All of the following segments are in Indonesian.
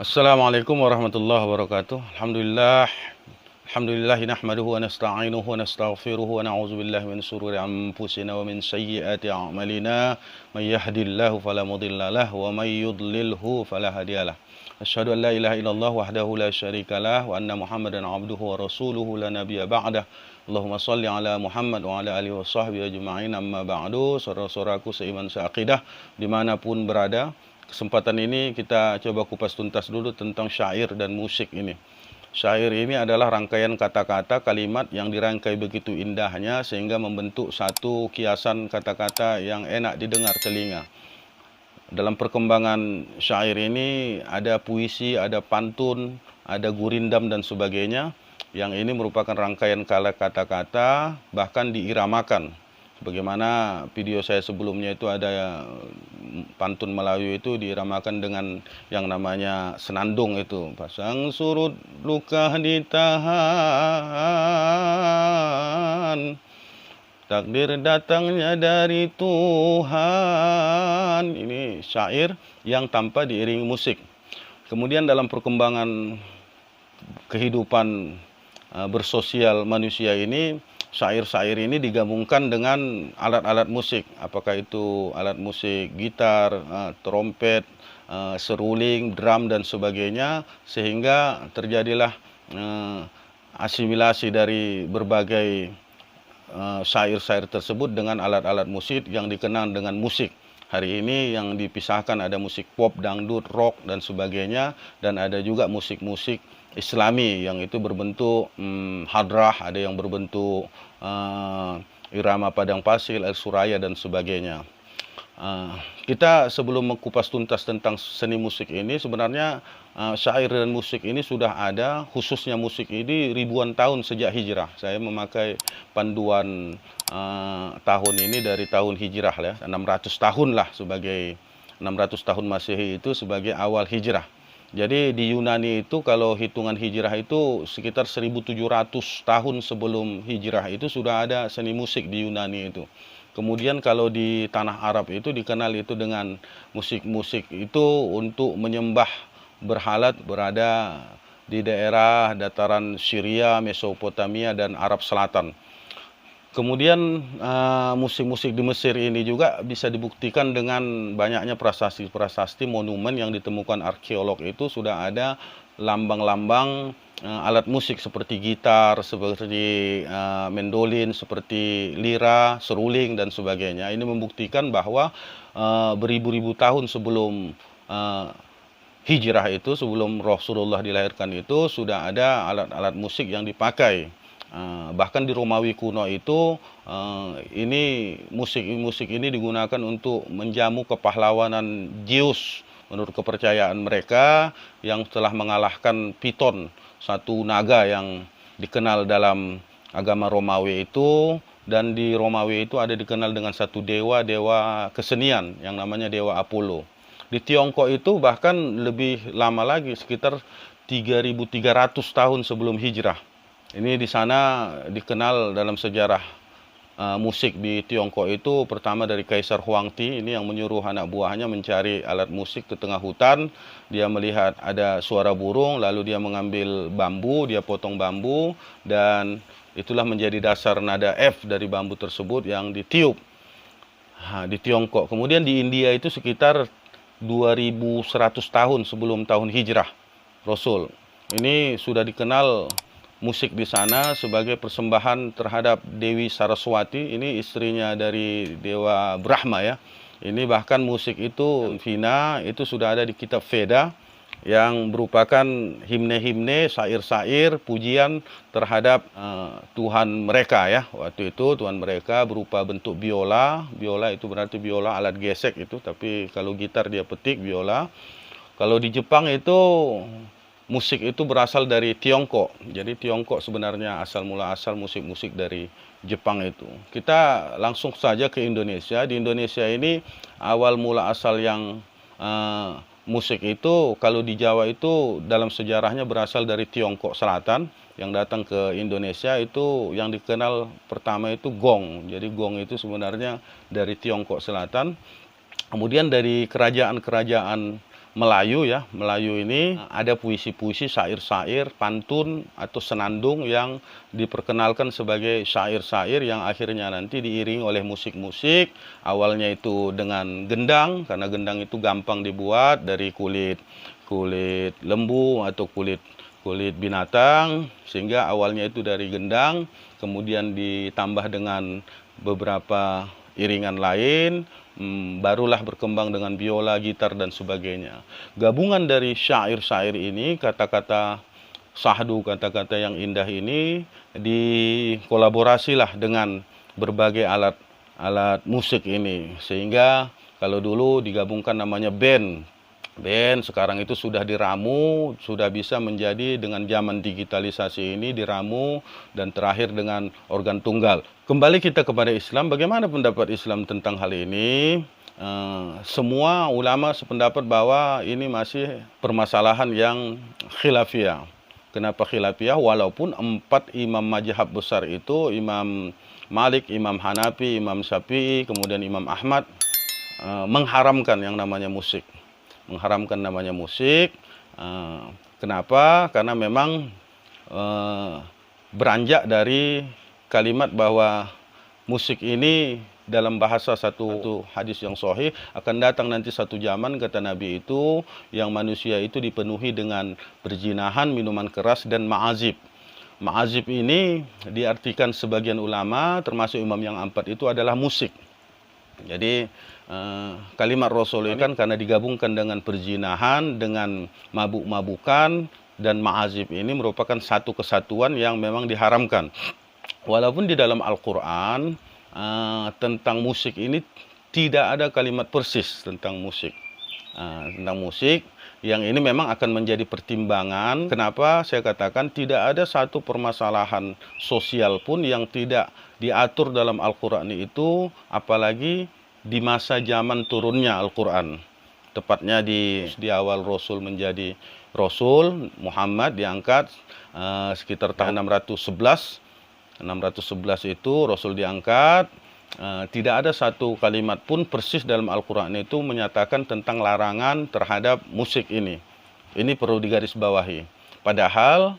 Assalamualaikum warahmatullahi wabarakatuh. Alhamdulillah nahmaduhu wa nasta'inuhu wa nastaghfiruhu wa na'udzubillahi min shururi anfusina wa min sayyiati a'malina. May yahdihillahu fala mudilla lahu wa may yudlilhu fala hadiyalah. Asyhadu an la ilaha illallah wahdahu la syarikalah wa anna Muhammadan abduhu wa rasuluhu la nabiyya ba'dah. Allahumma shalli ala Muhammad wa ala alihi wa sahbihi ajma'in, amma ba'du. Saudara-saudaraku seiman seakidah dimanapun berada, kesempatan ini kita coba kupas tuntas dulu tentang syair dan musik ini. Syair ini adalah rangkaian kata-kata kalimat yang dirangkai begitu indahnya sehingga membentuk satu kiasan kata-kata yang enak didengar telinga. Dalam perkembangan syair ini ada puisi, ada pantun, ada gurindam dan sebagainya. Yang ini merupakan rangkaian kata-kata bahkan diiramakan. Bagaimana video saya sebelumnya itu ada pantun Melayu itu diiramakan dengan yang namanya senandung itu. Pasang surut luka ditahan, takdir datangnya dari Tuhan. Ini syair yang tanpa diiringi musik. Kemudian dalam perkembangan kehidupan bersosial manusia ini, syair-syair ini digabungkan dengan alat-alat musik, apakah itu alat musik gitar, trompet, seruling, drum dan sebagainya, sehingga terjadilah asimilasi dari berbagai syair-syair tersebut dengan alat-alat musik yang dikenal dengan musik. Hari ini yang dipisahkan ada musik pop, dangdut, rock dan sebagainya, dan ada juga musik-musik Islami yang itu berbentuk hadrah, ada yang berbentuk irama padang pasir, suraya dan sebagainya. Kita sebelum mengupas tuntas tentang seni musik ini, sebenarnya syair dan musik ini sudah ada, khususnya musik ini ribuan tahun sejak hijrah. Saya memakai panduan tahun ini dari tahun hijrah ya, 600 tahun lah, sebagai 600 tahun Masehi itu sebagai awal hijrah. Jadi di Yunani itu kalau hitungan hijrah itu sekitar 1700 tahun sebelum hijrah itu sudah ada seni musik di Yunani itu. Kemudian kalau di tanah Arab itu dikenal itu dengan musik-musik itu untuk menyembah berhala berada di daerah dataran Syria, Mesopotamia dan Arab Selatan. Kemudian musik-musik di Mesir ini juga bisa dibuktikan dengan banyaknya prasasti-prasasti monumen yang ditemukan arkeolog. Itu sudah ada lambang-lambang alat musik seperti gitar, seperti mendolin, seperti lira, seruling dan sebagainya. Ini membuktikan bahwa beribu-ribu tahun sebelum hijrah itu, sebelum Rasulullah dilahirkan itu sudah ada alat-alat musik yang dipakai. Bahkan di Romawi kuno itu ini musik ini digunakan untuk menjamu kepahlawanan Zeus menurut kepercayaan mereka, yang telah mengalahkan Piton, satu naga yang dikenal dalam agama Romawi itu. Dan di Romawi itu ada dikenal dengan satu dewa kesenian yang namanya dewa Apollo. Di Tiongkok itu bahkan lebih lama lagi, sekitar 3300 tahun sebelum hijrah. Ini di sana dikenal dalam sejarah musik di Tiongkok itu pertama dari Kaisar Huangti, ini yang menyuruh anak buahnya mencari alat musik ke tengah hutan. Dia melihat ada suara burung, lalu dia mengambil bambu, dia potong bambu, dan itulah menjadi dasar nada F dari bambu tersebut yang ditiup di Tiongkok. Kemudian di India itu sekitar 2100 tahun sebelum tahun hijrah Rasul. Ini sudah dikenal musik di sana sebagai persembahan terhadap Dewi Saraswati, ini istrinya dari Dewa Brahma ya. Ini bahkan musik itu, Vina, itu sudah ada di kitab Veda yang merupakan himne-himne, syair-syair, pujian terhadap Tuhan mereka ya. Waktu itu Tuhan mereka berupa bentuk biola. Biola itu berarti biola alat gesek itu, tapi kalau gitar dia petik biola. Kalau di Jepang itu musik itu berasal dari Tiongkok. Jadi Tiongkok sebenarnya asal musik-musik dari Jepang itu. Kita langsung saja ke Indonesia. Di Indonesia ini awal mula asal yang musik itu, kalau di Jawa itu dalam sejarahnya berasal dari Tiongkok Selatan yang datang ke Indonesia. Itu yang dikenal pertama itu gong. Jadi gong itu sebenarnya dari Tiongkok Selatan. Kemudian dari kerajaan-kerajaan Melayu ya. Melayu ini ada puisi-puisi, syair-syair, pantun atau senandung yang diperkenalkan sebagai syair-syair yang akhirnya nanti diiringi oleh musik-musik. Awalnya itu dengan gendang, karena gendang itu gampang dibuat dari kulit lembu atau kulit binatang, sehingga awalnya itu dari gendang, kemudian ditambah dengan beberapa iringan lain, barulah berkembang dengan biola, gitar, dan sebagainya. Gabungan dari syair-syair ini, kata-kata sahdu, kata-kata yang indah ini, dikolaborasilah dengan berbagai alat musik ini. Sehingga kalau dulu digabungkan namanya band, sekarang itu sudah diramu, sudah bisa menjadi dengan zaman digitalisasi ini diramu, dan terakhir dengan organ tunggal. Kembali kita kepada Islam, bagaimana pendapat Islam tentang hal ini? Semua ulama sependapat bahwa ini masih permasalahan yang khilafiyah. Kenapa khilafiyah? Walaupun 4 imam mazhab besar itu, Imam Malik, Imam Hanafi, Imam Syafi'i, kemudian Imam Ahmad, mengharamkan yang namanya musik. Kenapa? Karena memang beranjak dari kalimat bahwa musik ini dalam bahasa satu hadis yang sahih, akan datang nanti satu zaman, kata Nabi itu, yang manusia itu dipenuhi dengan perzinahan, minuman keras, dan ma'azib. Ma'azib ini diartikan sebagian ulama, termasuk imam yang 4 itu, adalah musik. Jadi kalimat Rasul ini kan karena digabungkan dengan perzinahan, dengan mabuk-mabukan, dan ma'azib ini merupakan satu kesatuan yang memang diharamkan. Walaupun di dalam Al-Quran tentang musik ini tidak ada kalimat persis tentang musik. Yang ini memang akan menjadi pertimbangan. Kenapa saya katakan tidak ada satu permasalahan sosial pun yang tidak diatur dalam Al-Quran itu, apalagi di masa zaman turunnya Al-Quran. Tepatnya di awal Rasul menjadi Rasul, Muhammad diangkat sekitar tahun 611 itu Rasul diangkat. Tidak ada satu kalimat pun persis dalam Al-Quran itu menyatakan tentang larangan terhadap musik ini. Ini perlu digarisbawahi. Padahal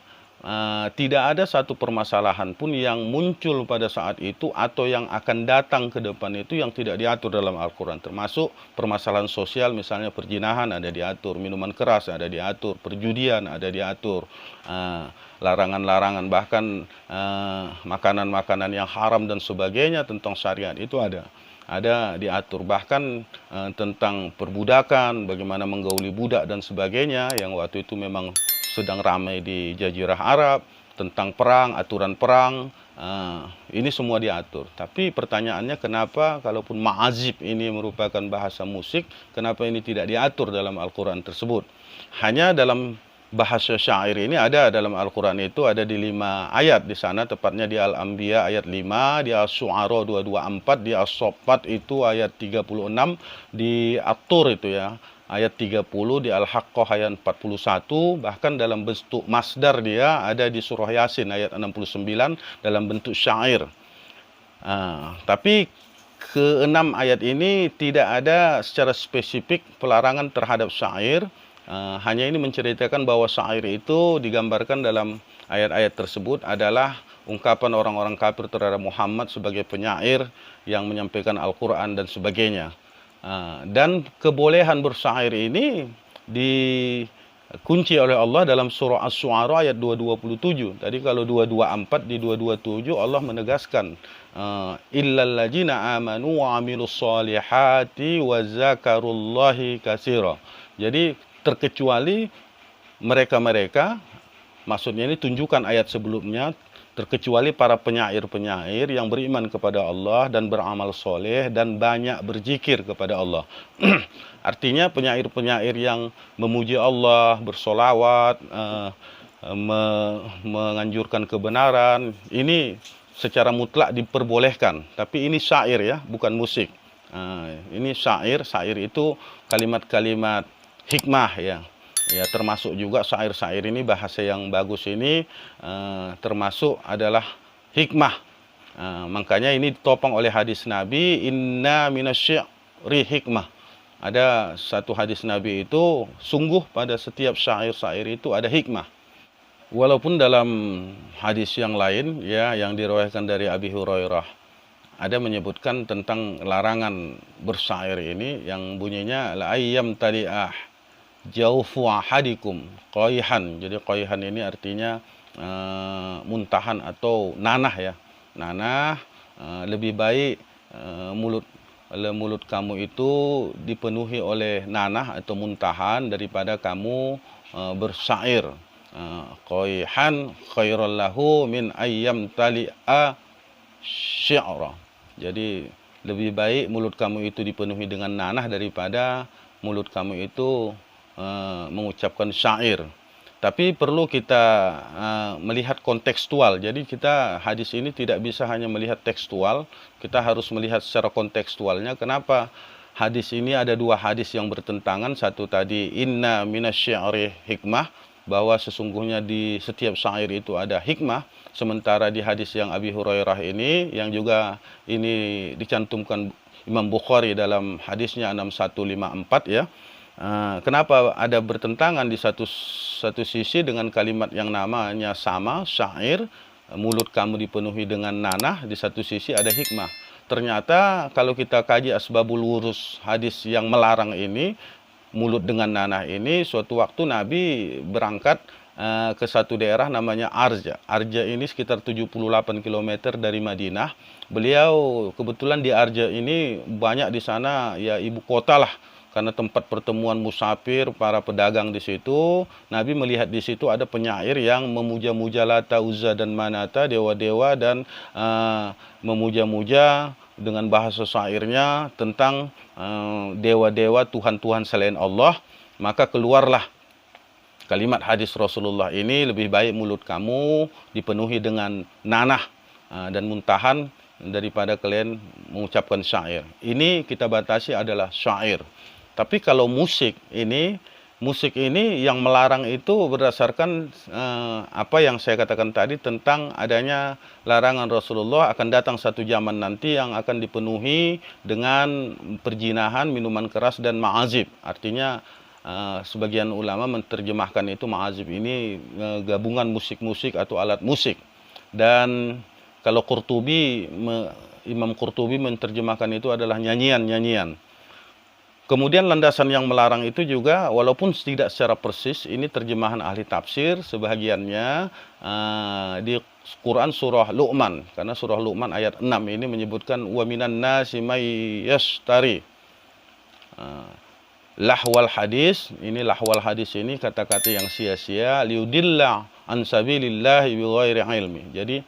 tidak ada satu permasalahan pun yang muncul pada saat itu atau yang akan datang ke depan itu yang tidak diatur dalam Al-Quran. Termasuk permasalahan sosial, misalnya perzinahan ada diatur, minuman keras ada diatur, perjudian ada diatur, larangan-larangan, bahkan makanan-makanan yang haram dan sebagainya tentang syariat itu ada diatur. Bahkan tentang perbudakan, bagaimana menggauli budak dan sebagainya, yang waktu itu memang sedang ramai di Jazirah Arab, tentang perang, aturan perang, ini semua diatur. Tapi pertanyaannya, kenapa kalaupun ma'azib ini merupakan bahasa musik, kenapa ini tidak diatur dalam Al-Quran tersebut? Hanya dalam bahasa syair ini ada dalam Al-Quran itu ada di 5 ayat di sana, tepatnya di Al-Anbiya ayat 5, di As-Syu'ara 224, di As-Saffat itu ayat 36, di At-Tur itu ya ayat 30, di Al-Haqqah ayat 41, bahkan dalam bentuk masdar dia ada di surah Yasin ayat 69 dalam bentuk syair. Tapi ke-6 ayat ini tidak ada secara spesifik pelarangan terhadap syair. Hanya ini menceritakan bahwa syair itu digambarkan dalam ayat-ayat tersebut adalah ungkapan orang-orang kafir terhadap Muhammad sebagai penyair yang menyampaikan Al-Quran dan sebagainya. Dan kebolehan bersyair ini dikunci oleh Allah dalam surah Asy-Syu'ara ayat 227. Tadi kalau 224, di 227 Allah menegaskan illal ladzina amanu wa 'amilus shalihati wa zakarullahi katsira. Jadi terkecuali mereka-mereka, maksudnya ini tunjukkan ayat sebelumnya, terkecuali para penyair-penyair yang beriman kepada Allah dan beramal soleh dan banyak berzikir kepada Allah. Artinya penyair-penyair yang memuji Allah, bersolawat, menganjurkan kebenaran, ini secara mutlak diperbolehkan. Tapi ini syair ya, bukan musik. Ini syair itu kalimat-kalimat hikmah ya. Ya, termasuk juga syair-syair ini, bahasa yang bagus ini termasuk adalah hikmah. Makanya ini ditopang oleh hadis Nabi, inna minasyi'ri hikmah. ada satu hadis Nabi itu, sungguh pada setiap syair-syair itu ada hikmah. Walaupun dalam hadis yang lain ya, yang diriwayatkan dari Abi Hurairah, ada menyebutkan tentang larangan bersyair ini yang bunyinya la ayyam tali'ah jaufu ahadikum qayhan. Jadi qayhan ini artinya muntahan atau nanah ya. Nanah, lebih baik mulut kamu itu dipenuhi oleh nanah atau muntahan daripada kamu bersyair. Qayhan khairul lahu min ayyam tali'a syi'ra. Jadi lebih baik mulut kamu itu dipenuhi dengan nanah daripada mulut kamu itu mengucapkan syair. Tapi perlu kita melihat kontekstual. Jadi kita hadis ini tidak bisa hanya melihat tekstual, kita harus melihat secara kontekstualnya. Kenapa hadis ini ada dua hadis yang bertentangan? Satu tadi inna minasyi'ri hikmah, bahwa sesungguhnya di setiap syair itu ada hikmah. Sementara di hadis yang Abi Hurairah ini, yang juga ini dicantumkan Imam Bukhari dalam hadisnya 6154 ya. Kenapa ada bertentangan? Di satu sisi dengan kalimat yang namanya sama, syair, mulut kamu dipenuhi dengan nanah, di satu sisi ada hikmah. Ternyata kalau kita kaji asbabul wurus hadis yang melarang ini, mulut dengan nanah ini, suatu waktu Nabi berangkat ke satu daerah namanya Arja. Arja ini sekitar 78 km dari Madinah. Beliau kebetulan di Arja ini banyak di sana ya ibu kota lah, karena tempat pertemuan musafir, para pedagang di situ. Nabi melihat di situ ada penyair yang memuja-muja Lata, Uzza dan Manata, dewa-dewa, dan memuja-muja dengan bahasa syairnya tentang dewa-dewa, Tuhan-Tuhan selain Allah. Maka keluarlah kalimat hadis Rasulullah ini, lebih baik mulut kamu dipenuhi dengan nanah dan muntahan daripada kalian mengucapkan syair. Ini kita batasi adalah syair. Tapi kalau musik ini yang melarang itu berdasarkan apa yang saya katakan tadi tentang adanya larangan Rasulullah. Akan datang satu zaman nanti yang akan dipenuhi dengan perjinahan, minuman keras, dan ma'azib. Artinya sebagian ulama menerjemahkan itu ma'azib ini gabungan musik-musik atau alat musik. Dan kalau Imam Qurtubi menerjemahkan itu adalah nyanyian-nyanyian. Kemudian landasan yang melarang itu juga, walaupun tidak secara persis, ini terjemahan ahli tafsir sebahagiannya di Quran surah Luqman. Karena surah Luqman ayat 6 ini menyebutkan wa minan nasi may yashtari lahwal hadis. Ini lahwal hadis ini kata-kata yang sia-sia, liudilla an sabilillahi bighairi ilmi. Jadi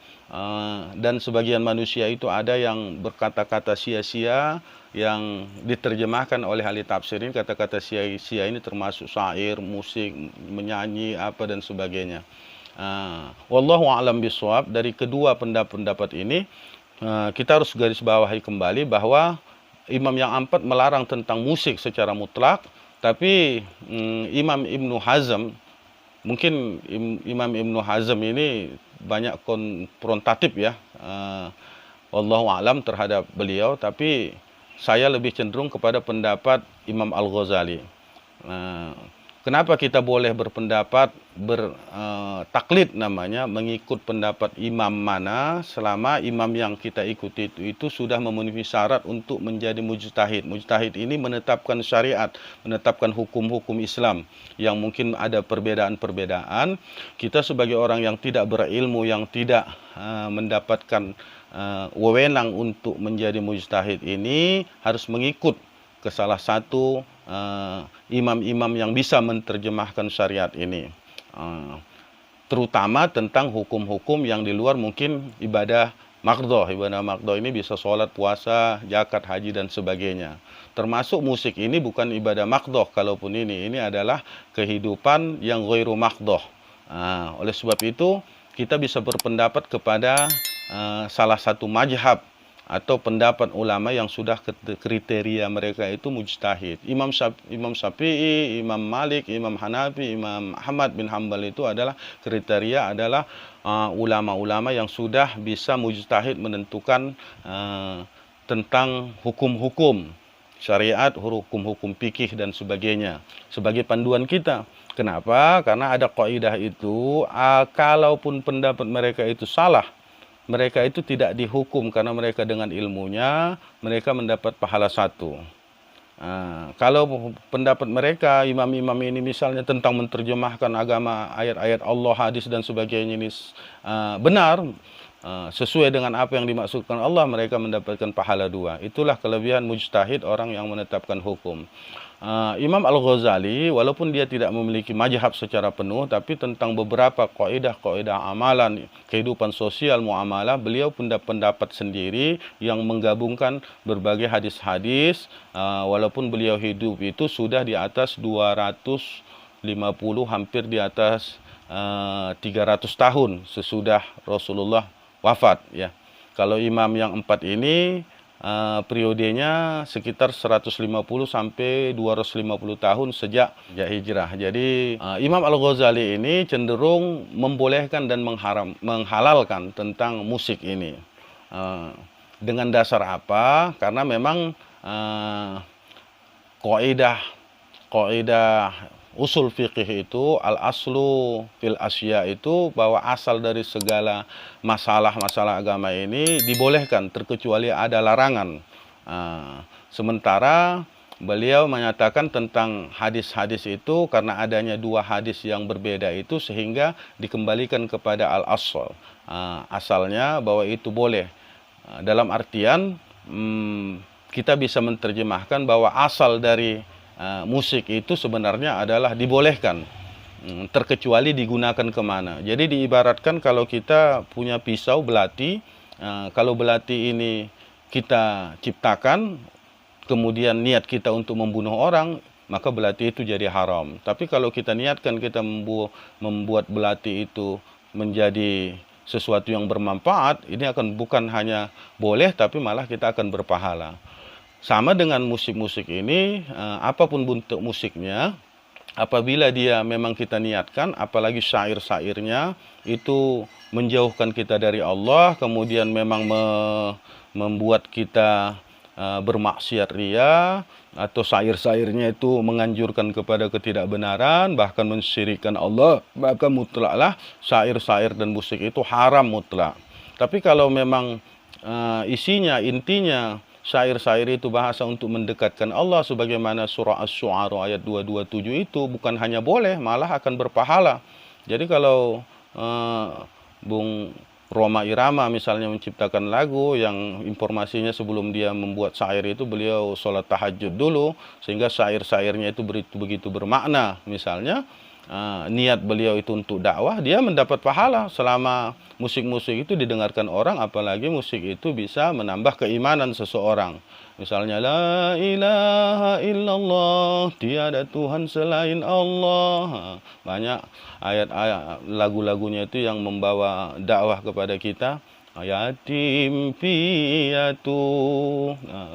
dan sebagian manusia itu ada yang berkata-kata sia-sia yang diterjemahkan oleh ahli tafsir ini. Kata-kata sia-sia ini termasuk syair, musik, menyanyi, apa dan sebagainya. Wallahu a'lam bishawab. Dari kedua pendapat ini kita harus garis bawahi kembali bahwa Imam yang empat melarang tentang musik secara mutlak, tapi Imam Ibnu Hazm, mungkin Imam Ibnu Hazm ini banyak konfrontatif ya, wallahu a'lam terhadap beliau, tapi saya lebih cenderung kepada pendapat Imam Al-Ghazali. Kenapa kita boleh berpendapat, bertaklid namanya, mengikut pendapat imam mana, selama imam yang kita ikuti itu sudah memenuhi syarat untuk menjadi mujtahid. Mujtahid ini menetapkan syariat, menetapkan hukum-hukum Islam yang mungkin ada perbedaan-perbedaan. Kita sebagai orang yang tidak berilmu, yang tidak mendapatkan wewenang untuk menjadi mujtahid ini, harus mengikut ke salah satu imam-imam yang bisa menerjemahkan syariat ini, terutama tentang hukum-hukum yang di luar mungkin ibadah maqdoh. Ibadah maqdoh ini bisa sholat, puasa, zakat, haji, dan sebagainya. Termasuk musik ini bukan ibadah maqdoh, kalaupun ini adalah kehidupan yang ghairu maqdoh. Oleh sebab itu kita bisa berpendapat kepada salah satu mazhab atau pendapat ulama yang sudah kriteria mereka itu mujtahid. Imam Syafi'i, Imam Malik, Imam Hanafi, Imam Ahmad bin Hanbal itu adalah kriteria adalah ulama-ulama yang sudah bisa mujtahid menentukan tentang hukum-hukum syariat, hukum-hukum fikih dan sebagainya sebagai panduan kita. Kenapa? Karena ada kaidah itu, kalaupun pendapat mereka itu salah, mereka itu tidak dihukum karena mereka dengan ilmunya mereka mendapat pahala satu. Kalau pendapat mereka, imam-imam ini misalnya tentang menerjemahkan agama, ayat-ayat Allah, hadis dan sebagainya ini benar, sesuai dengan apa yang dimaksudkan Allah, mereka mendapatkan pahala dua. Itulah kelebihan mujtahid, orang yang menetapkan hukum. Imam Al-Ghazali, walaupun dia tidak memiliki mazhab secara penuh, tapi tentang beberapa kaidah-kaidah amalan, kehidupan sosial, muamalah, beliau punya pendapat sendiri yang menggabungkan berbagai hadis-hadis, walaupun beliau hidup itu sudah di atas 250, hampir di atas 300 tahun sesudah Rasulullah wafat, ya. Kalau imam yang empat ini periodenya sekitar 150 sampai 250 tahun sejak hijrah. Jadi Imam Al-Ghazali ini cenderung membolehkan dan menghalalkan tentang musik ini. Dengan dasar apa? Karena memang kaidah usul fikih itu, al-aslu fil asya itu, bahwa asal dari segala masalah-masalah agama ini dibolehkan terkecuali ada larangan. Sementara beliau menyatakan tentang hadis-hadis itu, karena adanya dua hadis yang berbeda itu, sehingga dikembalikan kepada al-asl, asalnya bahwa itu boleh. Dalam artian kita bisa menerjemahkan bahwa asal dari musik itu sebenarnya adalah dibolehkan, terkecuali digunakan kemana. Jadi diibaratkan kalau kita punya pisau belati, kalau belati ini kita ciptakan, kemudian niat kita untuk membunuh orang, maka belati itu jadi haram. Tapi kalau kita niatkan kita membuat belati itu menjadi sesuatu yang bermanfaat, ini akan bukan hanya boleh, tapi malah kita akan berpahala. Sama dengan musik-musik ini, apapun bentuk musiknya, apabila dia memang kita niatkan, apalagi syair-syairnya itu menjauhkan kita dari Allah, kemudian memang membuat kita bermaksiat ria, atau syair-syairnya itu menganjurkan kepada ketidakbenaran, bahkan mensyirikkan Allah, maka mutlaklah syair-syair dan musik itu haram mutlak. Tapi kalau memang intinya syair-syair itu bahasa untuk mendekatkan Allah, sebagaimana surah Asy-Syu'ara ayat 227 itu bukan hanya boleh, malah akan berpahala. Jadi kalau Bung Roma Irama misalnya menciptakan lagu yang informasinya sebelum dia membuat syair itu beliau sholat tahajud dulu, sehingga syair-syairnya itu begitu bermakna, misalnya niat beliau itu untuk dakwah, dia mendapat pahala selama musik-musik itu didengarkan orang, apalagi musik itu bisa menambah keimanan seseorang. Misalnya la ilaha illallah, tiada Tuhan selain Allah. Banyak ayat-ayat lagu-lagunya itu yang membawa dakwah kepada kita. Yatim piatu.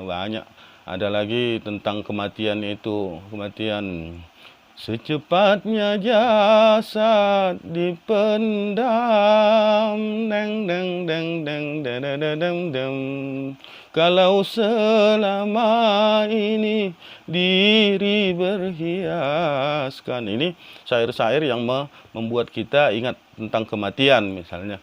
Banyak. Ada lagi tentang kematian itu, kematian. Secepatnya jasad dipendam, deng deng deng deng deng deng deng deng. Kalau selama ini diri berhiaskan. Ini syair-syair yang membuat kita ingat tentang kematian misalnya.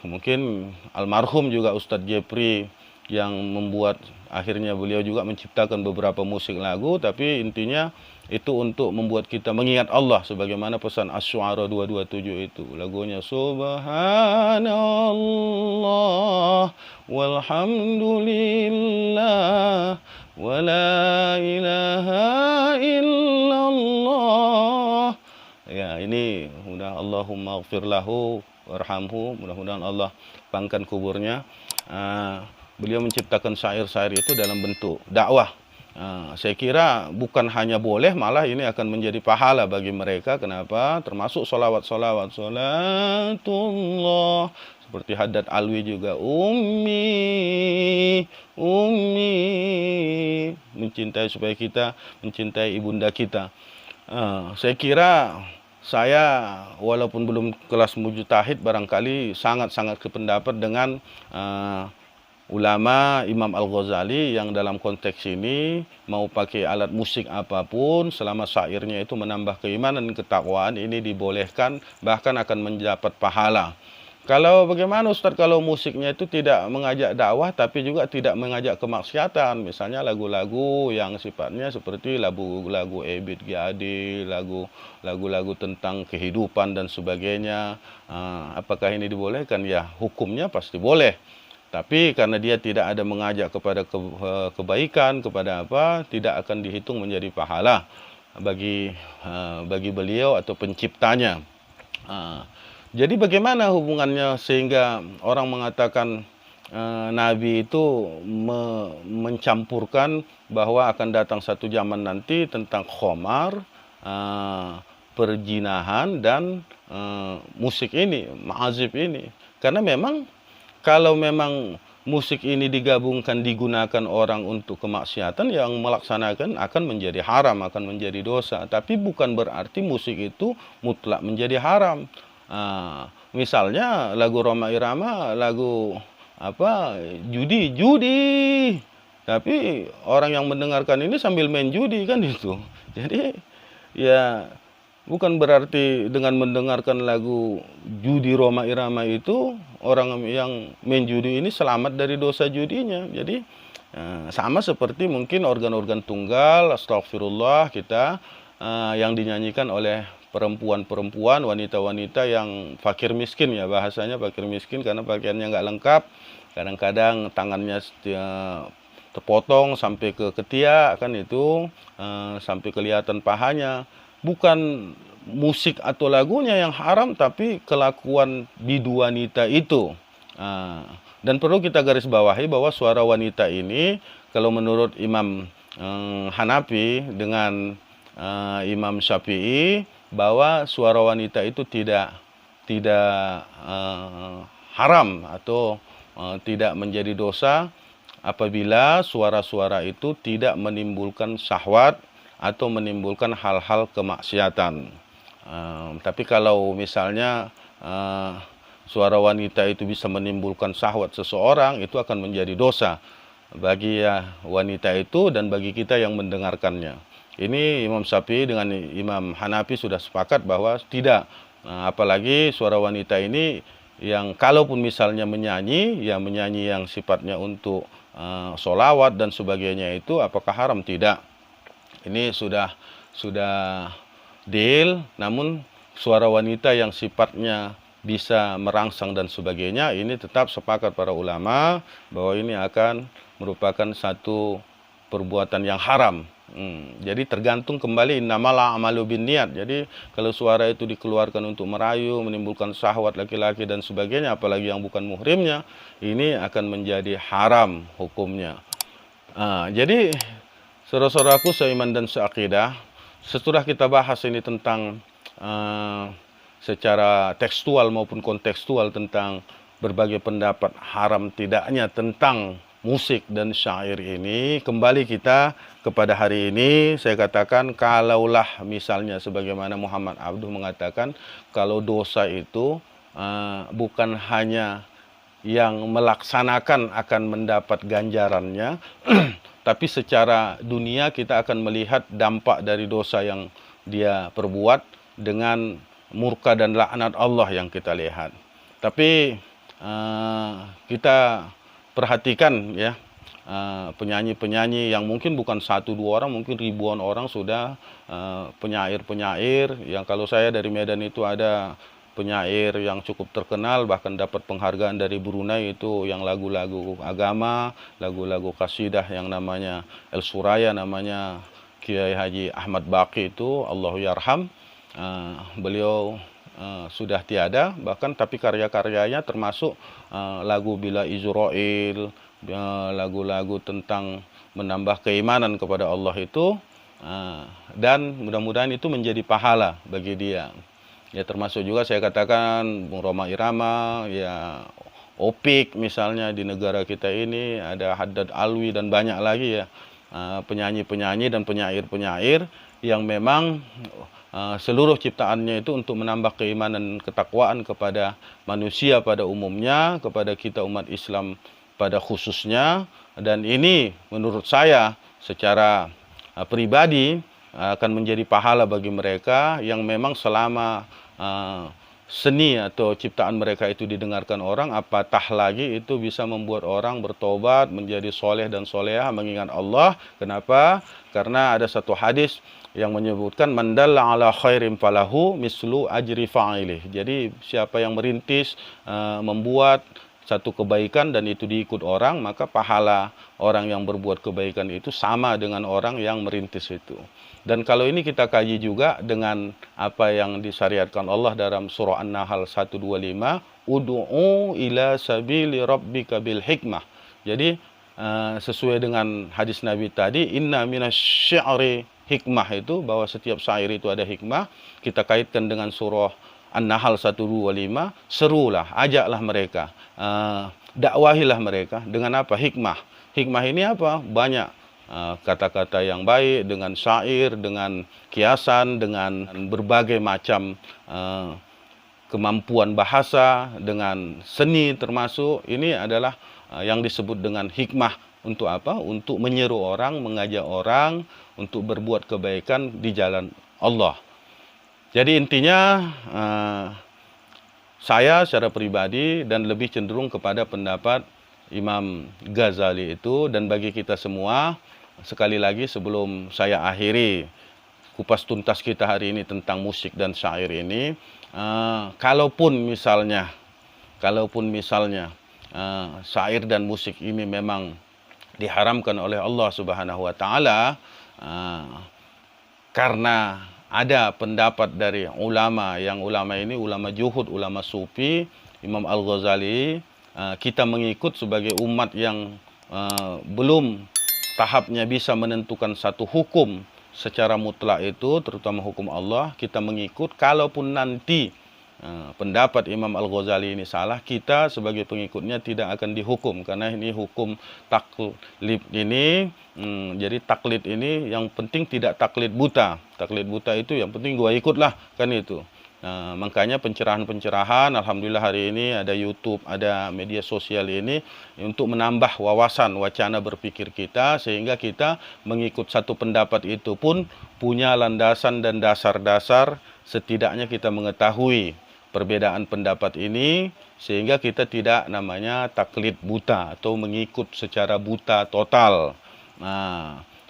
Mungkin almarhum juga Ustadz Jepri yang membuat, akhirnya beliau juga menciptakan beberapa musik lagu, tapi intinya itu untuk membuat kita mengingat Allah, sebagaimana pesan Asy-Syu'ara 227 itu. Lagunya Subhanallah walhamdulillah wa la ilaha illallah. Ya, ini mudah Allahumma ighfir lahu warhamhu, mudah-mudahan Allah lapangkan kuburnya. Beliau menciptakan syair-syair itu dalam bentuk dakwah. Saya kira bukan hanya boleh, malah ini akan menjadi pahala bagi mereka. Kenapa? Termasuk solawat-solawat, solatullah, seperti Haddad Alwi juga, ummi, mencintai, supaya kita mencintai ibunda kita. Saya kira saya walaupun belum kelas mujtahid, barangkali sangat-sangat kependapat dengan ulama Imam Al-Ghazali yang dalam konteks ini mau pakai alat musik apapun selama syairnya itu menambah keimanan dan ketakwaan, ini dibolehkan, bahkan akan mendapat pahala. Kalau bagaimana Ustadz kalau musiknya itu tidak mengajak dakwah tapi juga tidak mengajak kemaksiatan, misalnya lagu-lagu yang sifatnya seperti lagu-lagu Ebit G. Ade, lagu-lagu tentang kehidupan dan sebagainya, apakah ini dibolehkan? Ya, hukumnya pasti boleh. Tapi karena dia tidak ada mengajak kepada kebaikan, kepada apa, tidak akan dihitung menjadi pahala bagi beliau atau penciptanya. Jadi bagaimana hubungannya sehingga orang mengatakan Nabi itu mencampurkan bahwa akan datang satu zaman nanti tentang khomar, perjinahan, dan musik ini, ma'azif ini. Karena memang kalau memang musik ini digabungkan, digunakan orang untuk kemaksiatan, yang melaksanakan akan menjadi haram, akan menjadi dosa. Tapi bukan berarti musik itu mutlak menjadi haram. Misalnya lagu Rhoma Irama, lagu apa, judi, tapi orang yang mendengarkan ini sambil main judi kan itu. Jadi ya bukan berarti dengan mendengarkan lagu judi Rhoma Irama itu orang yang main judi ini selamat dari dosa judinya. Jadi sama seperti mungkin organ-organ tunggal, astagfirullah kita, yang dinyanyikan oleh perempuan-perempuan, wanita-wanita yang fakir miskin, ya bahasanya fakir miskin karena pakaiannya nggak lengkap, kadang-kadang tangannya terpotong sampai ke ketiak kan itu, sampai kelihatan pahanya. Bukan musik atau lagunya yang haram, tapi kelakuan bidu wanita itu. Dan perlu kita garis bawahi bahwa suara wanita ini kalau menurut Imam Hanafi dengan Imam Syafi'i, bahwa suara wanita itu tidak haram atau tidak menjadi dosa apabila suara-suara itu tidak menimbulkan syahwat atau menimbulkan hal-hal kemaksiatan. Tapi kalau misalnya suara wanita itu bisa menimbulkan syahwat seseorang, itu akan menjadi dosa bagi wanita itu dan bagi kita yang mendengarkannya. Ini Imam Syafi'i dengan Imam Hanafi sudah sepakat bahwa tidak. Apalagi suara wanita ini yang kalaupun misalnya menyanyi, ya menyanyi yang sifatnya untuk sholawat dan sebagainya, itu apakah haram? Tidak. Ini sudah deal. Namun suara wanita yang sifatnya bisa merangsang dan sebagainya, ini tetap sepakat para ulama bahwa ini akan merupakan satu perbuatan yang haram. Jadi tergantung kembali, innamal a'malu binniyat. Jadi kalau suara itu dikeluarkan untuk merayu, menimbulkan syahwat laki-laki dan sebagainya, apalagi yang bukan muhrimnya, ini akan menjadi haram hukumnya. Jadi saudara-saudaraku seiman dan seakidah, setelah kita bahas ini tentang secara tekstual maupun kontekstual tentang berbagai pendapat haram tidaknya tentang musik dan syair ini, kembali kita kepada hari ini. Saya katakan, kalaulah misalnya sebagaimana Muhammad Abduh mengatakan, kalau dosa itu bukan hanya yang melaksanakan akan mendapat ganjarannya, tapi secara dunia kita akan melihat dampak dari dosa yang dia perbuat dengan murka dan laknat Allah yang kita lihat. Tapi kita perhatikan ya, penyanyi-penyanyi yang mungkin bukan satu dua orang, mungkin ribuan orang sudah, penyair-penyair yang kalau saya dari Medan itu ada penyair yang cukup terkenal, bahkan dapat penghargaan dari Brunei itu yang lagu-lagu agama, lagu-lagu kasidah yang namanya El Suraya, namanya Kiai Haji Ahmad Baqi itu, Allahu Yarham. Beliau sudah tiada, bahkan tapi karya-karyanya termasuk lagu Bila Izrail, lagu-lagu tentang menambah keimanan kepada Allah itu, dan mudah-mudahan itu menjadi pahala bagi dia. Ya termasuk juga saya katakan Bung Rhoma Irama, ya Opik misalnya di negara kita ini, ada Haddad Alwi dan banyak lagi ya, penyanyi-penyanyi dan penyair-penyair yang memang seluruh ciptaannya itu untuk menambah keimanan dan ketakwaan kepada manusia pada umumnya, kepada kita umat Islam pada khususnya, dan ini menurut saya secara pribadi akan menjadi pahala bagi mereka yang memang selama seni atau ciptaan mereka itu didengarkan orang, apatah lagi itu bisa membuat orang bertobat, menjadi soleh dan solehah, mengingat Allah. Kenapa? Karena ada satu hadis yang menyebutkan mandalla ala khairin falahu mislu ajri fa'ilih. Jadi siapa yang merintis, membuat satu kebaikan dan itu diikut orang, maka pahala orang yang berbuat kebaikan itu sama dengan orang yang merintis itu. Dan kalau ini kita kaji juga dengan apa yang disyariatkan Allah dalam surah An-Nahl 125, ud'u ila sabili rabbika bil hikmah. Jadi sesuai dengan hadis Nabi tadi, inna minasy-syi'ri hikmah, itu bahwa setiap syair itu ada hikmah. Kita kaitkan dengan surah An-Nahl 125, serulah, ajaklah mereka, dakwahilah mereka dengan apa? Hikmah. Hikmah ini apa? Banyak kata-kata yang baik, dengan syair, dengan kiasan, dengan berbagai macam kemampuan bahasa, dengan seni termasuk. Ini adalah yang disebut dengan hikmah. Untuk apa? Untuk menyeru orang, mengajak orang untuk berbuat kebaikan di jalan Allah. Jadi intinya saya secara pribadi dan lebih cenderung kepada pendapat Imam Ghazali itu. Dan bagi kita semua, sekali lagi sebelum saya akhiri kupas tuntas kita hari ini tentang musik dan syair ini, kalaupun misalnya syair dan musik ini memang diharamkan oleh Allah Subhanahu wa taala, karena ada pendapat dari ulama, yang ulama ini ulama juhud, ulama sufi, Imam Al-Ghazali, kita mengikut sebagai umat yang belum tahapnya bisa menentukan satu hukum secara mutlak itu, terutama hukum Allah, kita mengikut. Kalaupun nanti pendapat Imam Al-Ghazali ini salah, kita sebagai pengikutnya tidak akan dihukum, karena ini hukum taklid ini. Jadi taklid ini yang penting tidak taklid buta. Taklid buta itu yang penting gua ikutlah, kan itu. Makanya pencerahan-pencerahan, alhamdulillah hari ini ada YouTube, ada media sosial ini untuk menambah wawasan, wacana berpikir kita, sehingga kita mengikut satu pendapat itu pun punya landasan dan dasar-dasar, setidaknya kita mengetahui perbedaan pendapat ini, sehingga kita tidak namanya taklid buta atau mengikut secara buta total.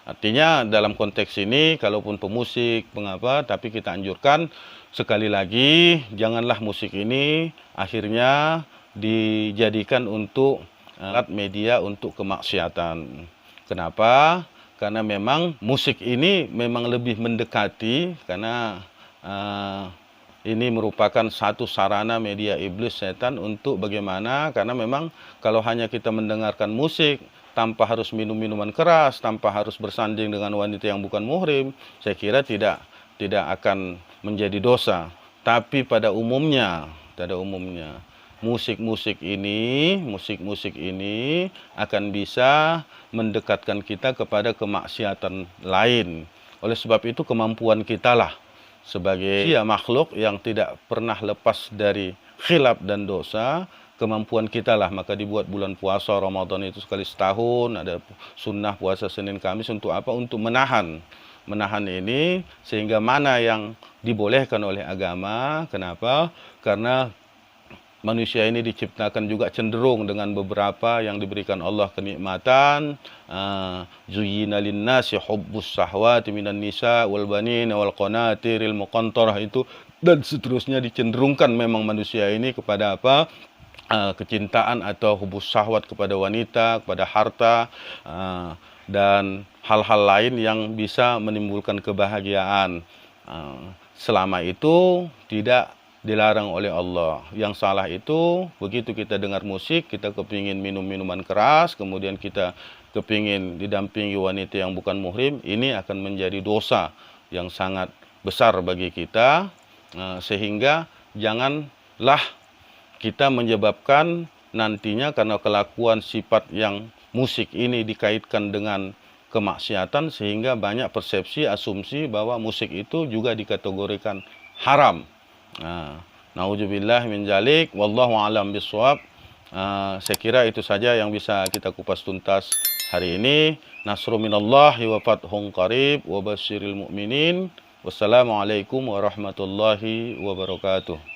Artinya dalam konteks ini, kalaupun pemusik, pengapa, tapi kita anjurkan sekali lagi, janganlah musik ini akhirnya dijadikan untuk alat media untuk kemaksiatan. Kenapa? Karena memang musik ini memang lebih mendekati, karena ini merupakan satu sarana media iblis setan untuk bagaimana, karena memang kalau hanya kita mendengarkan musik tanpa harus minum minuman keras, tanpa harus bersanding dengan wanita yang bukan muhrim, saya kira tidak akan menjadi dosa. Tapi pada umumnya musik-musik ini akan bisa mendekatkan kita kepada kemaksiatan lain. Oleh sebab itu kemampuan kita lah sebagai makhluk yang tidak pernah lepas dari khilaf dan dosa, kemampuan kita lah, maka dibuat bulan puasa Ramadan itu sekali setahun, ada sunnah puasa Senin Kamis. Untuk apa? Untuk menahan ini, sehingga mana yang dibolehkan oleh agama. Kenapa? Karena manusia ini diciptakan juga cenderung dengan beberapa yang diberikan Allah kenikmatan. Zuyyina linnasi hubbus sahwati minan nisa wal banin wal qanatiril muqantarah, itu dan seterusnya, dicenderungkan memang manusia ini kepada apa? Kecintaan atau hubus syahwat kepada wanita, kepada harta, dan hal-hal lain yang bisa menimbulkan kebahagiaan. Selama itu tidak dilarang oleh Allah. Yang salah itu begitu kita dengar musik, kita kepingin minum minuman keras, kemudian kita kepingin didampingi wanita yang bukan muhrim, ini akan menjadi dosa yang sangat besar bagi kita. Sehingga janganlah kita menyebabkan nantinya karena kelakuan sifat yang musik ini dikaitkan dengan kemaksiatan, sehingga banyak persepsi, asumsi bahwa musik itu juga dikategorikan haram. Nauzubillah min dzalik, wallahu a'lam bishawab. Saya kira itu saja yang bisa kita kupas tuntas hari ini. Nasru minallahi wa fathun qarib wa basyiril mu'minin. Wassalamualaikum warahmatullahi wabarakatuh.